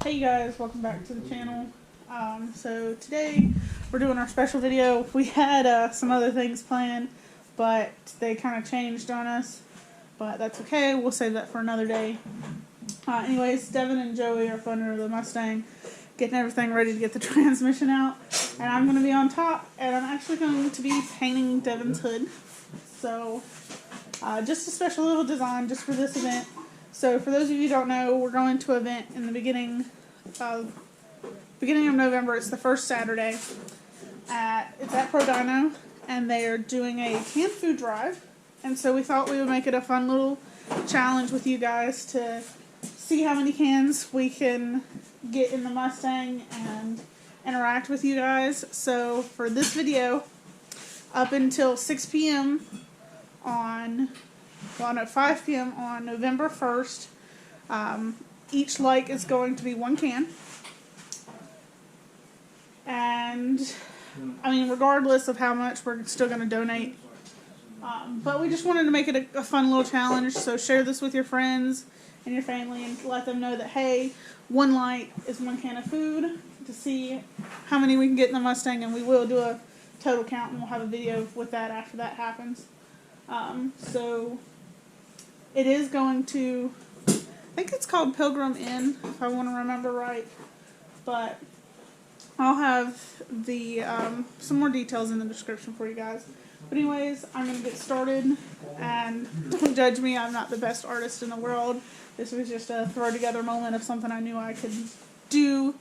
Hey you guys, welcome back to the channel. So today we're doing our special video. We had some other things planned, but they kind of changed on us, but that's okay. We'll save that for another day. Anyways, Devin and Joey are under the Mustang, getting everything ready to get the transmission out, and I'm going to be on top, and I'm actually going to be painting Devin's hood. So just a special little design just for this event. So for those of you who don't know, we're going to an event in the beginning of November. It's the first Saturday. It's at Pro Dino, and they are doing a canned food drive. And so we thought we would make it a fun little challenge with you guys to see how many cans we can get in the Mustang and interact with you guys. So for this video, up until 6 p.m. on 5 p.m. on November 1st. Each like is going to be 1 can. And, I mean, regardless of how much, we're still going to donate. But we just wanted to make it a fun little challenge, so share this with your friends and your family and let them know that, hey, 1 like is 1 can of food, to see how many we can get in the Mustang, and we will do a total count, and we'll have a video with that after that happens. So it is going to, I think it's called Pilgrim Inn, if I want to remember right, but I'll have the some more details in the description for you guys. But anyways, I'm going to get started, and don't judge me, I'm not the best artist in the world. This was just a throw together moment of something I knew I could do,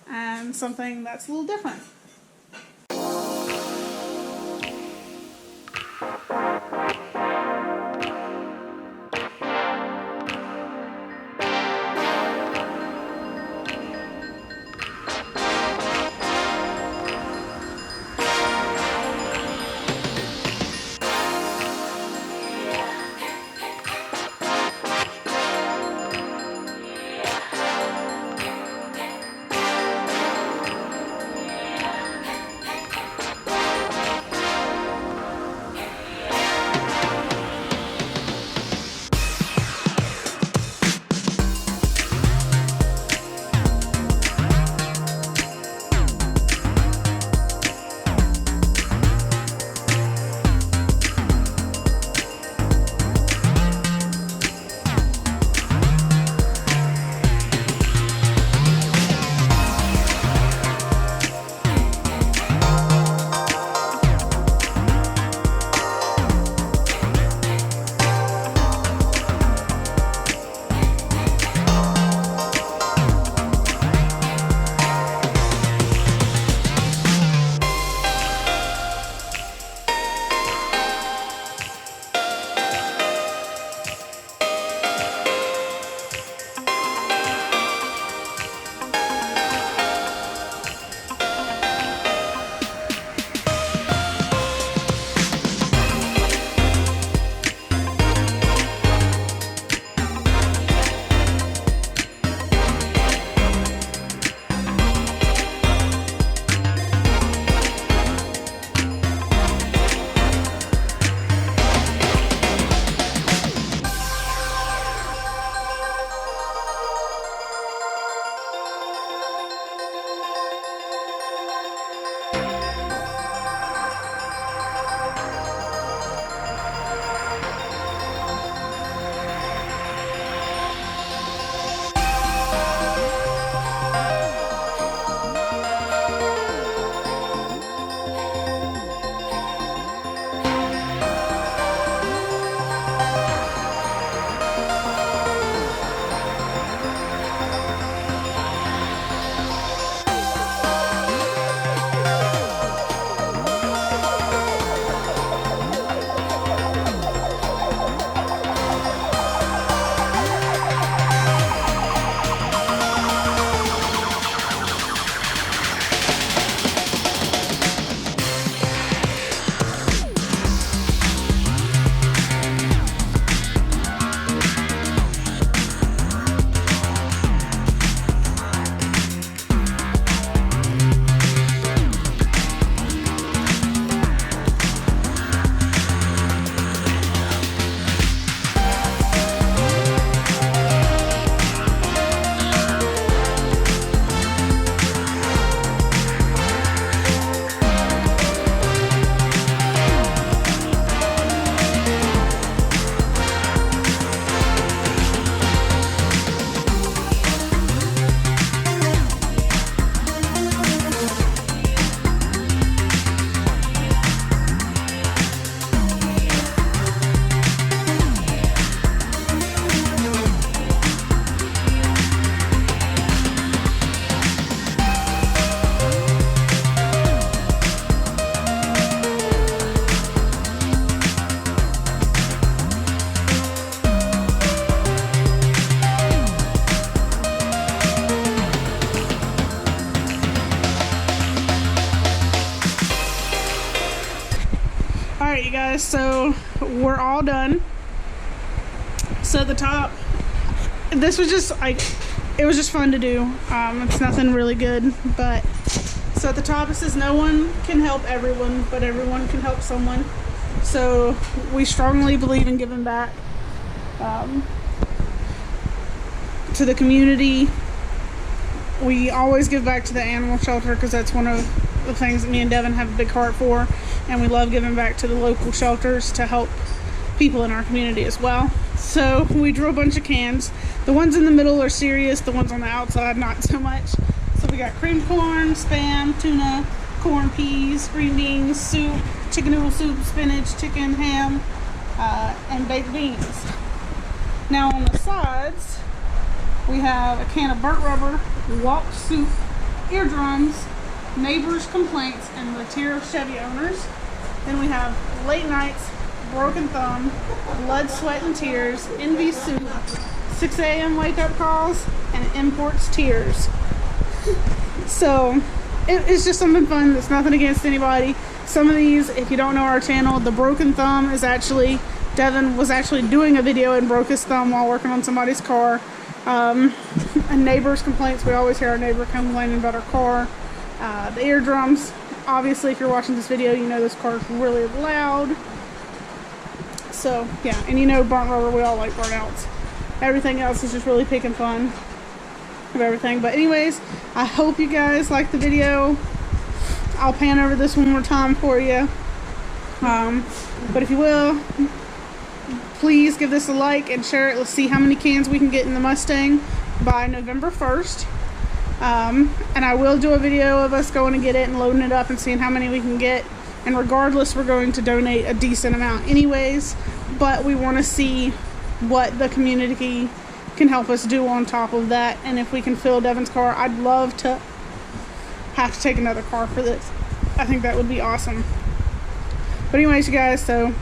and something that's a little different. guys, so we're all done. So the top, this was just like, it was just fun to do. It's nothing really good, but so at the top it says no one can help everyone, but everyone can help someone. So we strongly believe in giving back to the community. We always give back to the animal shelter because that's one of the things that me and Devin have a big heart for, and we love giving back to the local shelters to help people in our community as well. So we drew a bunch of cans. The ones in the middle are serious, the ones on the outside not so much. So we got creamed corn, Spam, tuna, corn, peas, green beans, soup, chicken noodle soup, spinach, chicken, ham, and baked beans. Now on the sides, we have a can of burnt rubber, walk soup, eardrums, neighbors' complaints, and the tear of Chevy owners. Then we have late nights, broken thumb, blood, sweat, and tears, envy soup, 6 a.m. wake up calls, and imports tears. So it's just something fun. That's nothing against anybody. Some of these, if you don't know our channel, the broken thumb is actually, Devin was actually doing a video and broke his thumb while working on somebody's car. And neighbors' complaints, we always hear our neighbor complaining about our car. The eardrums, obviously if you're watching this video, you know this car is really loud. So yeah, and you know burnt rubber, we all like burnouts. Everything else is just really picking fun of everything. But anyways, I hope you guys like the video. I'll pan over this one more time for you. But if you will, please give this a like and share it. Let's see how many cans we can get in the Mustang by November 1st. And I will do a video of us going to get it and loading it up and seeing how many we can get. And regardless, we're going to donate a decent amount anyways. But we want to see what the community can help us do on top of that. And if we can fill Devin's car, I'd love to have to take another car for this. I think that would be awesome. But anyways, you guys, so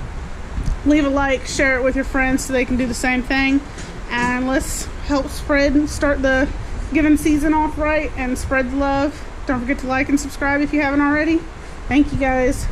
leave a like, share it with your friends so they can do the same thing. And let's help start the giving season off right and spread the love. Don't forget to like and subscribe if you haven't already. Thank you guys.